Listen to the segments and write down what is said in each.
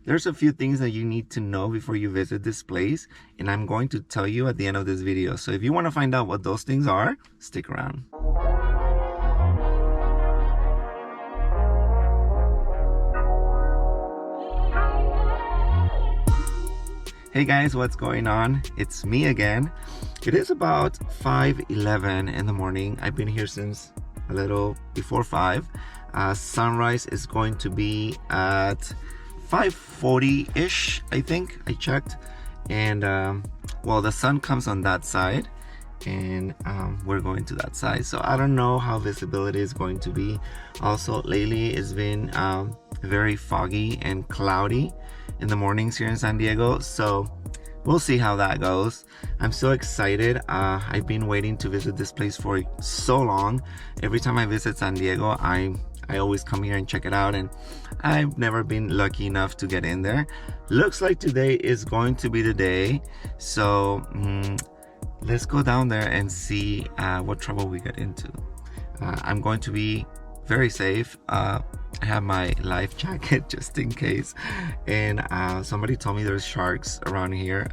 there's a few things that you need to know before you visit this place, and I'm going to tell you at the end of this video. So if you want to find out what those things are, stick around. Hey guys, what's going on? It's me again. It is about 5:11 in the morning. I've been here since a little before 5. Sunrise is going to be at 5:40-ish, I think. I checked. And well, the sun comes on that side, and we're going to that side. So I don't know how visibility is going to be. Also, lately it's been very foggy and cloudy in the mornings here in San Diego, so we'll see how that goes. I'm so excited. I've been waiting to visit this place for so long. Every time I visit San Diego, I always come here and check it out, and I've never been lucky enough to get in there. Looks like today is going to be the day, so let's go down there and see what trouble we get into. I'm going to be very safe. I have my life jacket just in case, and somebody told me there's sharks around here.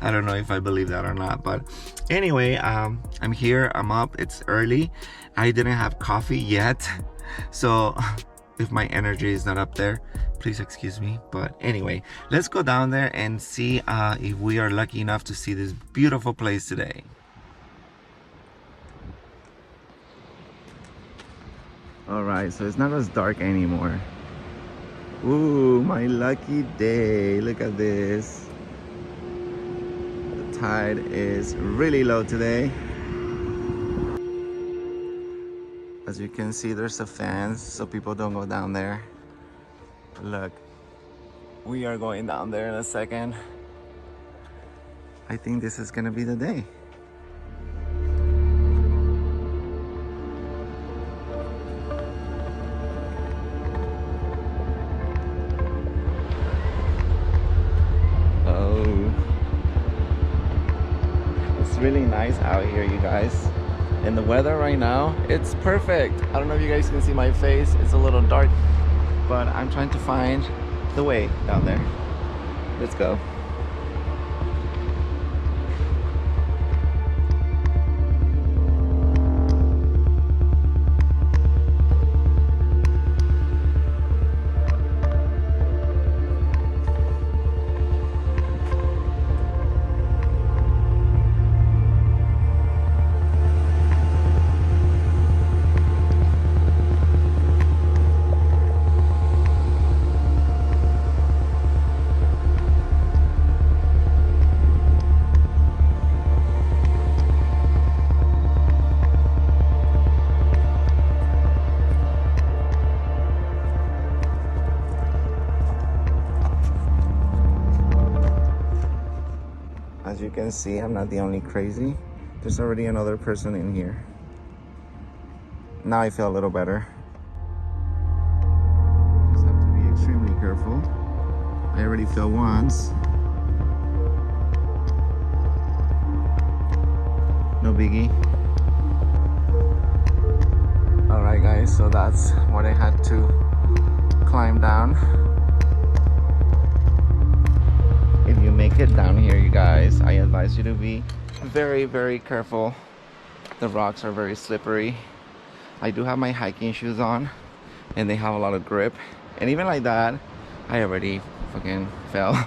I don't know if I believe that or not, but anyway, I'm here, I'm up, it's early. I didn't have coffee yet, so if my energy is not up there, please excuse me. But anyway, let's go down there and see if we are lucky enough to see this beautiful place today. Alright, so it's not as dark anymore. Ooh, my lucky day. Look at this. The tide is really low today. As you can see, there's a fence so people don't go down there. Look, we are going down there in a second. I think this is gonna be the day. Really nice out here, you guys, and the weather right now, it's perfect. I don't know if you guys can see my face, it's a little dark, but I'm trying to find the way down there. Let's go. As you can see, I'm not the only crazy. There's already another person in here. Now I feel a little better. Just have to be extremely careful. I already fell once. No biggie. Alright guys, so that's what I had to climb down. If you make it down here, you guys, I advise you to be very, very careful. The rocks are very slippery. I do have my hiking shoes on, and they have a lot of grip. And even like that, I already fucking fell.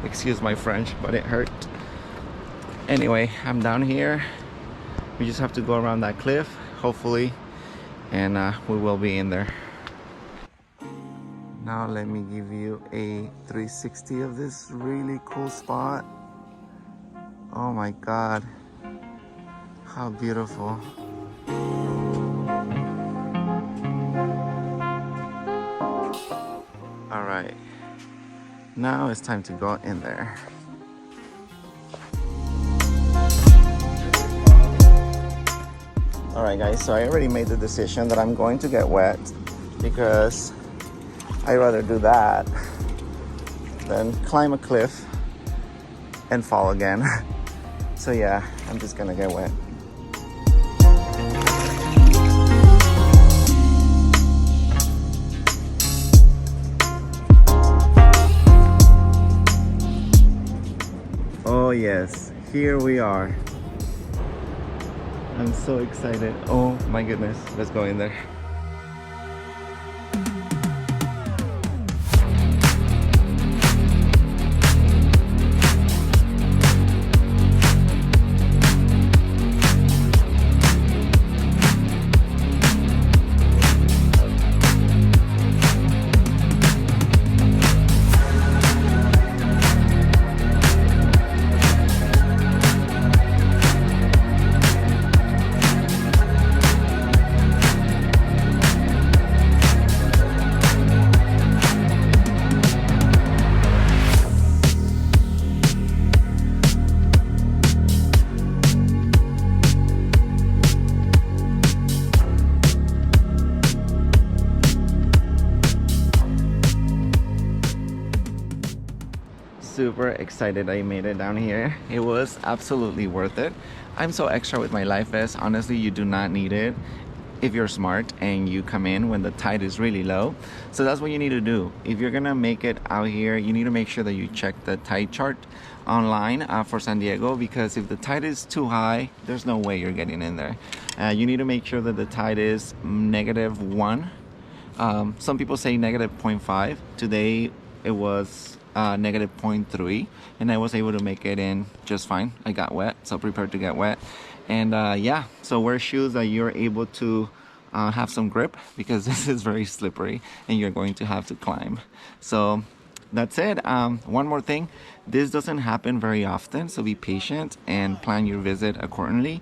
Excuse my French, but it hurt. Anyway, I'm down here. We just have to go around that cliff, hopefully, and we will be in there. Now let me give you a 360 of this really cool spot. Oh my God, how beautiful. All right, now it's time to go in there. All right guys, so I already made the decision that I'm going to get wet because I'd rather do that than climb a cliff and fall again. So yeah, I'm just gonna get wet. Oh yes, here we are. I'm so excited. Oh my goodness, let's go in there. Super excited I made it down here. It was absolutely worth it. I'm so extra with my life vest. Honestly, you do not need it if you're smart and you come in when the tide is really low. So that's what you need to do. If you're gonna make it out here, you need to make sure that you check the tide chart online for San Diego, because if the tide is too high, there's no way you're getting in there. You need to make sure that the tide is -1. Some people say -0.5. Today it was -0.3, and I was able to make it in just fine. I got wet, so prepared to get wet. And yeah, so wear shoes that you're able to have some grip, because this is very slippery and you're going to have to climb. So that's it. One more thing, this doesn't happen very often, so be patient and plan your visit accordingly.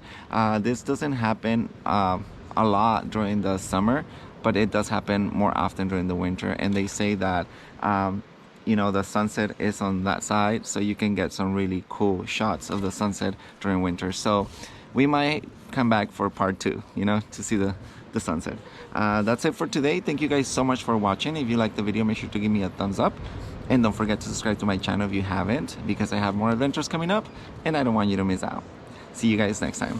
This doesn't happen a lot during the summer, but it does happen more often during the winter. And they say that you know, the sunset is on that side, so you can get some really cool shots of the sunset during winter. So we might come back for part 2, you know, to see the sunset. That's it for today. Thank you guys so much for watching. If you liked the video, make sure to give me a thumbs up, and don't forget to subscribe to my channel if you haven't, because I have more adventures coming up and I don't want you to miss out. See you guys next time.